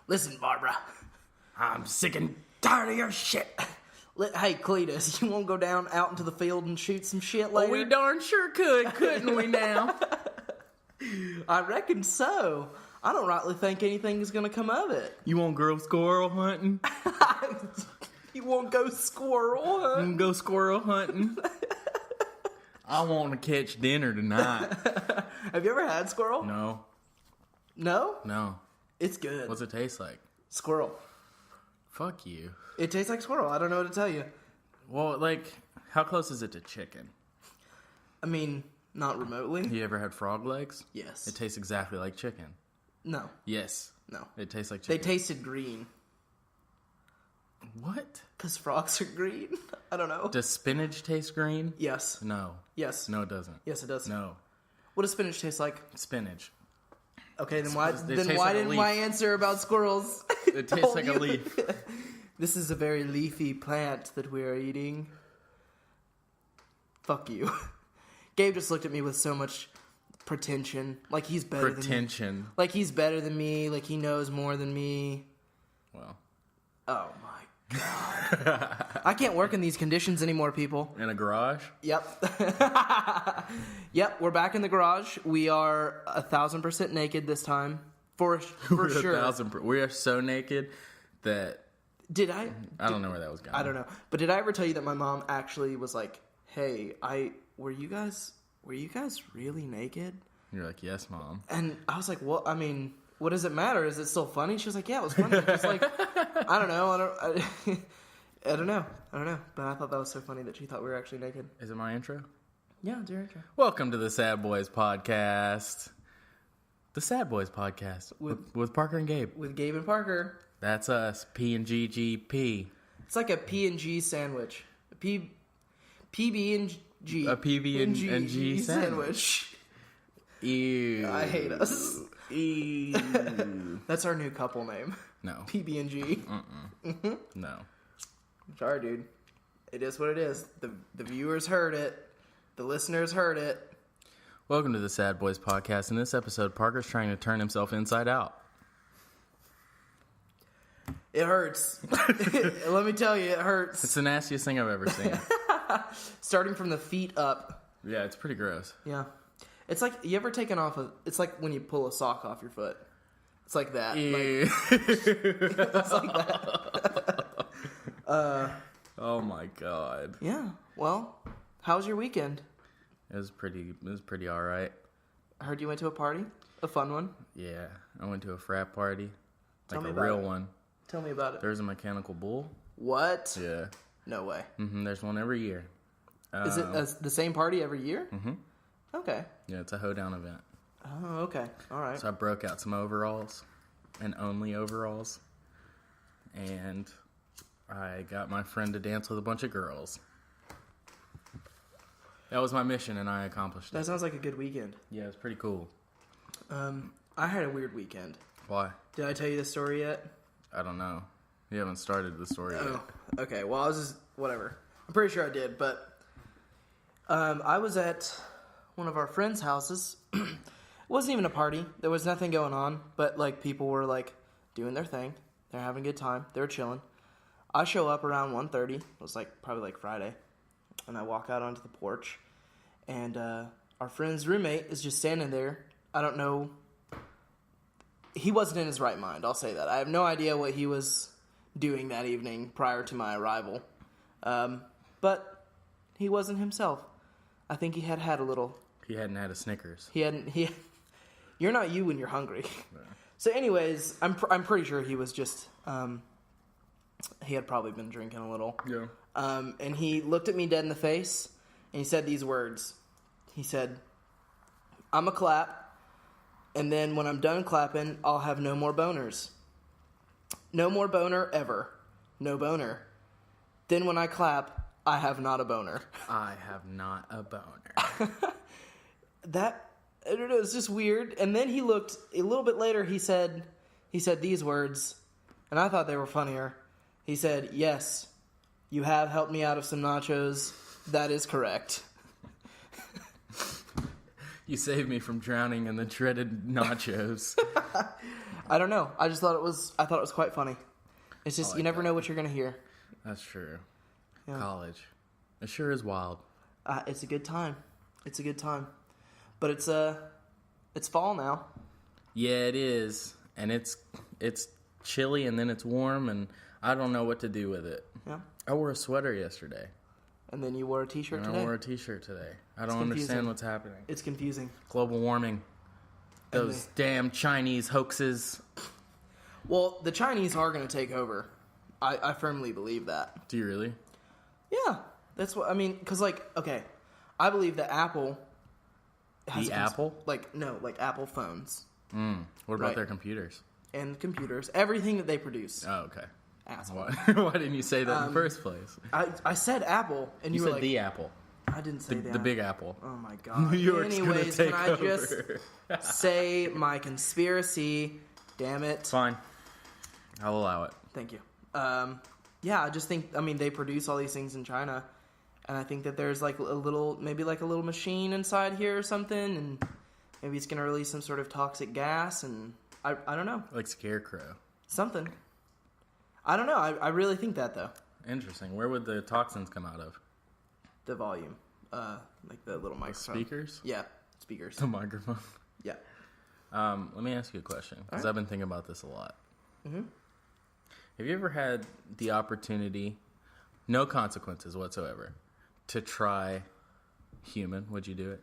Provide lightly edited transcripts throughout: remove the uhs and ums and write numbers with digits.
Listen, Barbara. I'm sick and tired of your shit. Hey, Cletus, you won't go down out into the field and shoot some shit later? Well, we darn sure could, couldn't we now? I reckon so. I don't rightly think anything's gonna come of it. You won't go squirrel hunting? You won't go squirrel hunting? Go squirrel hunting? I want to catch dinner tonight. Have you ever had squirrel? No. No? No. It's good. What's it taste like? Squirrel. Fuck you. It tastes like squirrel. I don't know what to tell you. Well, like, how close is it to chicken? I mean, not remotely. You ever had frog legs? Yes. It tastes exactly like chicken. No. Yes. No. It tastes like chicken. They tasted green. What? Because frogs are green? I don't know. Does spinach taste green? Yes. No. Yes. No, it doesn't. Yes, it does. No. What does spinach taste like? Spinach. Okay, then why tastes didn't like my answer about squirrels? It tastes like a leaf. This is a very leafy plant that we are eating. Fuck you. Gabe just looked at me with so much pretension. Like he's better than me. Like he's better than me. Like he knows more than me. Well. Oh my god. I can't work in these conditions anymore, people. In a garage? Yep. Yep, we're back in the garage. We are 1,000% naked this time. For sure. We are so naked that... I don't know where that was going. I don't know. But did I ever tell you that my mom actually was like, hey, were you guys really naked? You're like, yes, Mom. And I was like, well, I mean, what does it matter? Is it still funny? She was like, yeah, it was funny. Just like, I don't know. I don't know. But I thought that was so funny that she thought we were actually naked. Is it my intro? Yeah, it's your intro. Welcome to the Sad Boys Podcast. The Sad Boys Podcast. With Parker and Gabe. With Gabe and Parker. That's us. P&G. It's like a P&G sandwich. PB&G. A PB&G sandwich. Ew. I hate us. Ew. That's our new couple name. No. PB&G. No. Sorry, dude. It is what it is. The viewers heard it. The listeners heard it. Welcome to the Sad Boys Podcast. In this episode, Parker's trying to turn himself inside out. It hurts. Let me tell you, it hurts. It's the nastiest thing I've ever seen. Starting from the feet up. Yeah, it's pretty gross. Yeah. It's like, you ever taken off it's like when you pull a sock off your foot. It's like that. It's like that. Oh my god. Yeah. Well, how was your weekend? It was pretty alright. I heard you went to a party. A fun one. Yeah. I went to a frat party. Tell me a about real it. one. Tell me about it. There's a mechanical bull. What? Yeah. No way. There's one every year. Is it the same party every year? Okay. Yeah, it's a hoedown event. Oh, okay. All right. So I broke out some overalls, and only overalls, and I got my friend to dance with a bunch of girls. That was my mission, and I accomplished it. That sounds like a good weekend. Yeah, it's pretty cool. I had a weird weekend. Why? Did I tell you this story yet? I don't know. You haven't started the story yet. Oh, okay. Well, I was just, whatever. I'm pretty sure I did, but I was at one of our friends' houses. It wasn't even a party. There was nothing going on, but, like, people were, like, doing their thing. They're having a good time. They were chilling. I show up around 1:30. It was, like, probably, like, Friday. And I walk out onto the porch, and our friend's roommate is just standing there. I don't know. He wasn't in his right mind, I'll say that. I have no idea what he was doing that evening prior to my arrival. But he wasn't himself. I think he had a little. He hadn't had a Snickers. You're not you when you're hungry. Yeah. So anyways, I'm pretty sure he was just, he had probably been drinking a little. Yeah. And he looked at me dead in the face, and he said these words. He said, "I'm a clap. And then when I'm done clapping, I'll have no more boners. No more boner ever. No boner. Then when I clap, I have not a boner." I have not a boner. That, I don't know, it's just weird. And then he looked, a little bit later, he said these words, and I thought they were funnier. He said, "Yes, you have helped me out of some nachos. That is correct." You saved me from drowning in the dreaded nachos. I don't know. I thought it was quite funny. It's just, like you never that. know what you're going to hear. That's true. Yeah. College. It sure is wild. It's a good time. It's a good time. But it's fall now. Yeah, it is. And it's chilly and then it's warm and I don't know what to do with it. Yeah. I wore a sweater yesterday. And then you wore a t-shirt today? I wore a t-shirt today. I don't confusing. understand what's happening. It's confusing. Global warming. Those damn Chinese hoaxes. Well, the Chinese are going to take over. I firmly believe that. Do you really? Yeah. That's what, I mean, because, like, okay, I believe that Apple has Apple? Like Apple phones. What about their computers? And computers. Everything that they produce. Oh, okay. Asshole. Why didn't you say that in the first place? I said Apple, and you were said like... the Apple. I didn't say The big Apple. Oh, my God. New York's Anyways, gonna take can I over. just say my conspiracy? Damn it. Fine. I'll allow it. Thank you. Yeah, I just think, I mean, they produce all these things in China, and I think that there's like maybe like a little machine inside here or something, and maybe it's going to release some sort of toxic gas, and I don't know. Like Scarecrow. Something. I don't know. I really think that, though. Interesting. Where would the toxins come out of? The volume. Like the little microphone. Speakers? Yeah, speakers. The microphone. Yeah. Let me ask you a question, because I've been thinking about this a lot. Mm-hmm. Have you ever had the opportunity, no consequences whatsoever, to try human? Would you do it?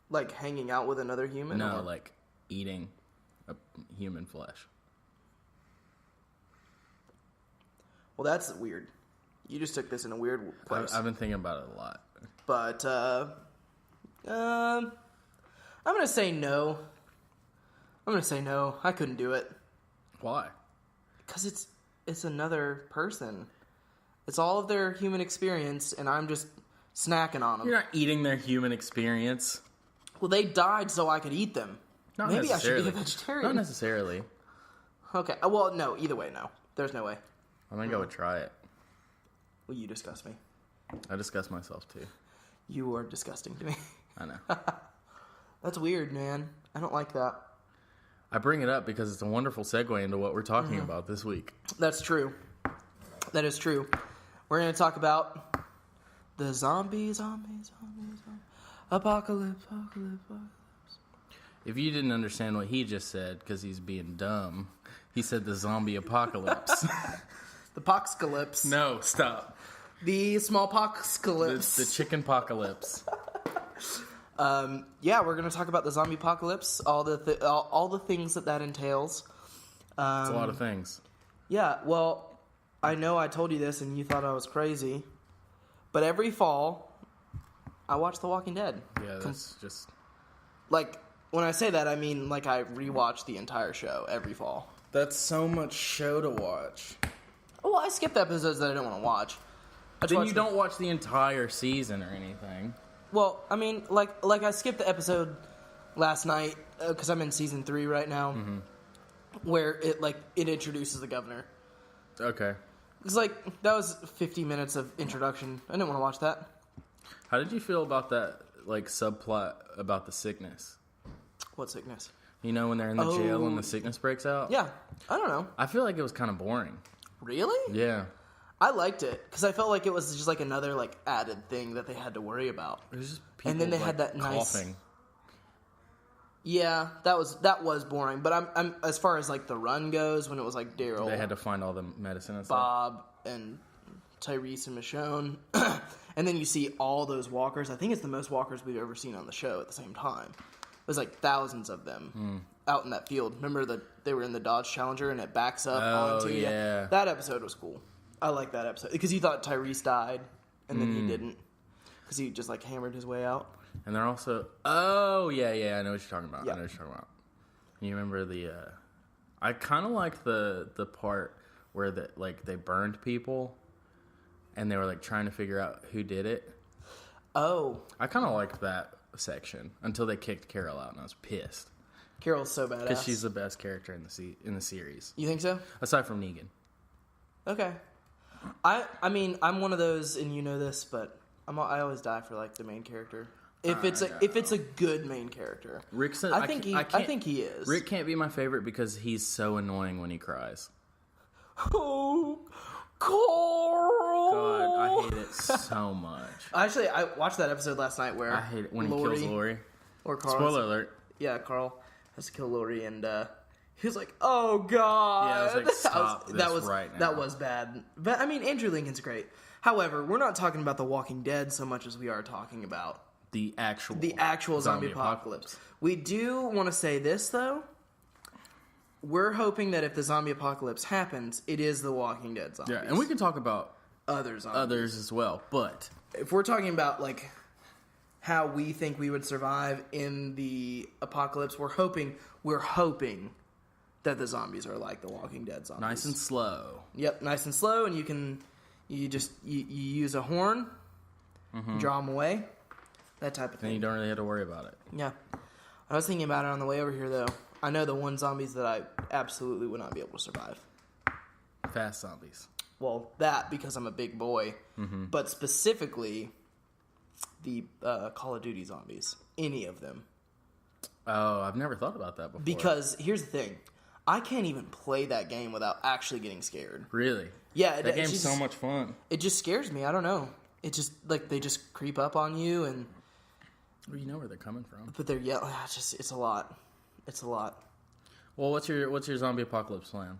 Like hanging out with another human? No, or? like eating a human flesh. Well, that's weird. You just took this in a weird place. I've been thinking about it a lot. But, I'm going to say no. I'm going to say no. I couldn't do it. Why? Because it's another person. It's all of their human experience, and I'm just snacking on them. You're not eating their human experience. Well, they died so I could eat them. Not Maybe I should necessarily. be a vegetarian. Not necessarily. Okay. Well, no. Either way, no. There's no way. I think I would try it. Well, you disgust me. I discuss myself too. You are disgusting to me. I know. That's weird, man. I don't like that. I bring it up because it's a wonderful segue into what we're talking about this week. That's true. That is true. We're going to talk about the zombie apocalypse. If you didn't understand what he just said because he's being dumb, he said the zombie apocalypse. The poxcalypse. No, stop. The smallpoxcalypse. The chicken apocalypse. Yeah, we're going to talk about the zombie apocalypse, all the things that entails. It's a lot of things. Yeah, well, I know I told you this and you thought I was crazy, but every fall, I watch The Walking Dead. Yeah, that's just... Like, when I say that, I mean, like, I rewatch the entire show every fall. That's so much show to watch. Oh, I skipped episodes that I don't want to watch. Then you don't watch the entire season or anything. Well, I mean, like I skipped the episode last night because I'm in season 3 right now, where it introduces the governor. Okay. It's like that was 50 minutes of introduction. I didn't want to watch that. How did you feel about that, like, subplot about the sickness? What sickness? You know, when they're in the jail and the sickness breaks out? Yeah, I don't know. I feel like it was kind of boring. Really? Yeah. I liked it because I felt like it was just like another like added thing that they had to worry about. It was just people, and then they had that coughing. nice. Yeah, that was boring. But I'm as far as like the run goes, when it was like Daryl, They had to find all the medicine and stuff. Bob, and Tyrese and Michonne, and then you see all those walkers. I think it's the most walkers we've ever seen on the show at the same time. There's like thousands of them out in that field. Remember that they were in the Dodge Challenger and it backs up onto you? Yeah. That episode was cool. I like that episode because you thought Tyrese died and then he didn't because he just like hammered his way out. And they're also... Oh, yeah, I know what you're talking about. Yeah. I know what you're talking about. You remember the... I kind of like the part where they burned people and they were like trying to figure out who did it. Oh. I kind of liked that section until they kicked Carol out and I was pissed. Carol's so badass. Because she's the best character in the series. You think so? Aside from Negan. Okay. I mean, I'm one of those, and you know this, but I always die for like the main character. If it's a good main character. Rick's. I think he is. Rick can't be my favorite because he's so annoying when he cries. Oh, Carl! God, I hate it so much. Actually, I watched that episode last night where I hate it when he kills Lori. Or Carl. Spoiler alert. Yeah, Carl has to kill Lori, and he was like, "Oh God!" Yeah, I was like, "Stop this right now." That was bad. But I mean, Andrew Lincoln's great. However, we're not talking about The Walking Dead so much as we are talking about the actual zombie apocalypse. We do want to say this though. We're hoping that if the zombie apocalypse happens, it is The Walking Dead zombies. Yeah, and we can talk about others as well. But if we're talking about like how we think we would survive in the apocalypse, we're hoping that the zombies are like The Walking Dead zombies. Nice and slow. Yep, nice and slow, and you use a horn, draw them away, that type of thing. And you don't really have to worry about it. Yeah. I was thinking about it on the way over here, though. I know the one zombies that I absolutely would not be able to survive. Fast zombies. Well, that because I'm a big boy, but specifically the Call of Duty zombies. Any of them. Oh, I've never thought about that before. Because here's the thing. I can't even play that game without actually getting scared. Really? Yeah. That game's so much fun. It just scares me. I don't know. It just, like, they just creep up on you and... Well, you know where they're coming from. But they're yelling. It's a lot. It's a lot. Well, what's your zombie apocalypse plan?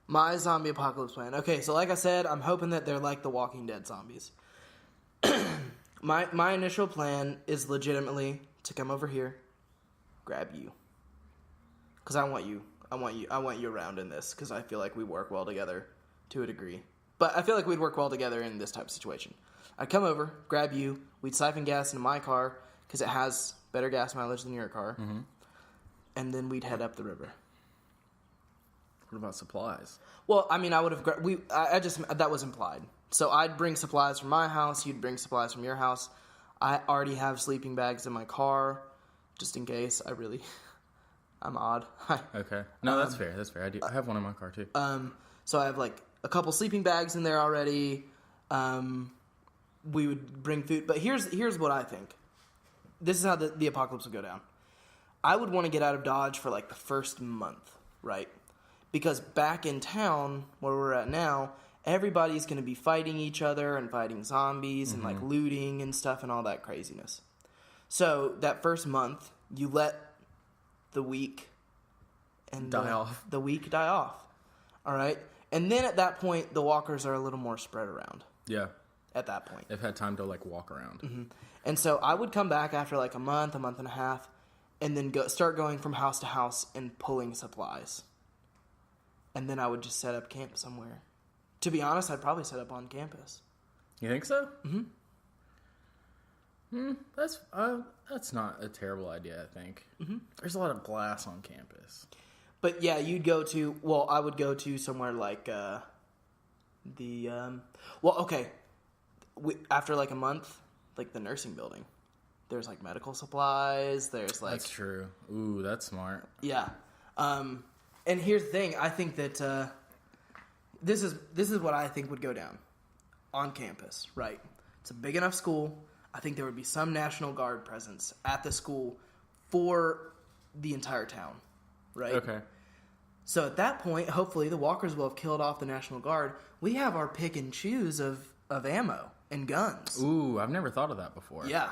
My zombie apocalypse plan. Okay, so like I said, I'm hoping that they're like the Walking Dead zombies. My initial plan is legitimately to come over here, grab you. Because I want you around in this, because I feel like we work well together to a degree. But I feel like we'd work well together in this type of situation. I'd come over, grab you, we'd siphon gas into my car, because it has better gas mileage than your car, and then we'd head up the river. What about supplies? Well, I mean, I would have... that was implied. So I'd bring supplies from my house, you'd bring supplies from your house. I already have sleeping bags in my car, just in case. I'm odd. Okay. No, that's fair. That's fair. I have one in my car, too. So I have, like, a couple sleeping bags in there already. We would bring food. But here's what I think. This is how the apocalypse would go down. I would want to get out of Dodge for, like, the first month, right? Because back in town, where we're at now, everybody's going to be fighting each other and fighting zombies and, like, looting and stuff and all that craziness. So that first month, you let the week and die off. The week die off. All right? And then at that point, the walkers are a little more spread around. Yeah. At that point. They've had time to, like, walk around. And so I would come back after, like, a month and a half, and then start going from house to house and pulling supplies. And then I would just set up camp somewhere. To be honest, I'd probably set up on campus. You think so? That's not a terrible idea, I think. There's a lot of glass on campus. But yeah, I would go to somewhere like after like a month, like the nursing building. There's like medical supplies, there's like... That's true. Ooh, that's smart. Yeah. And here's the thing, I think that this is what I think would go down on campus, right? It's a big enough school. I think there would be some National Guard presence at the school for the entire town, right? Okay. So at that point, hopefully the walkers will have killed off the National Guard. We have our pick and choose of ammo and guns. Ooh, I've never thought of that before. Yeah.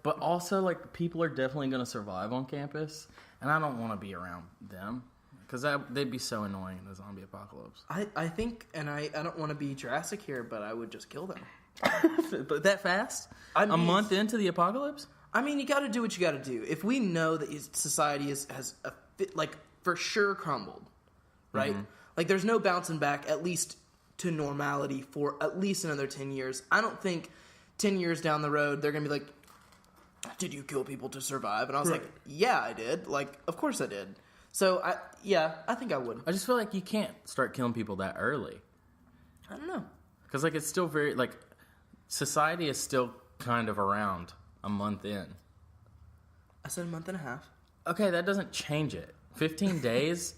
But also, like, people are definitely going to survive on campus, and I don't want to be around them. Because they'd be so annoying in the zombie apocalypse. I think, and I don't want to be drastic here, but I would just kill them. But that fast? A month into the apocalypse? I mean, you got to do what you got to do. If we know that society has for sure crumbled, right? Like, there's no bouncing back, at least to normality, for at least another 10 years. I don't think 10 years down the road, they're going to be like, did you kill people to survive? And I was like, yeah, I did. Like, of course I did. So, I think I would. I just feel like you can't start killing people that early. I don't know. Because, like, it's still very, like, society is still kind of around a month in. I said a month and a half. Okay, that doesn't change it. 15 days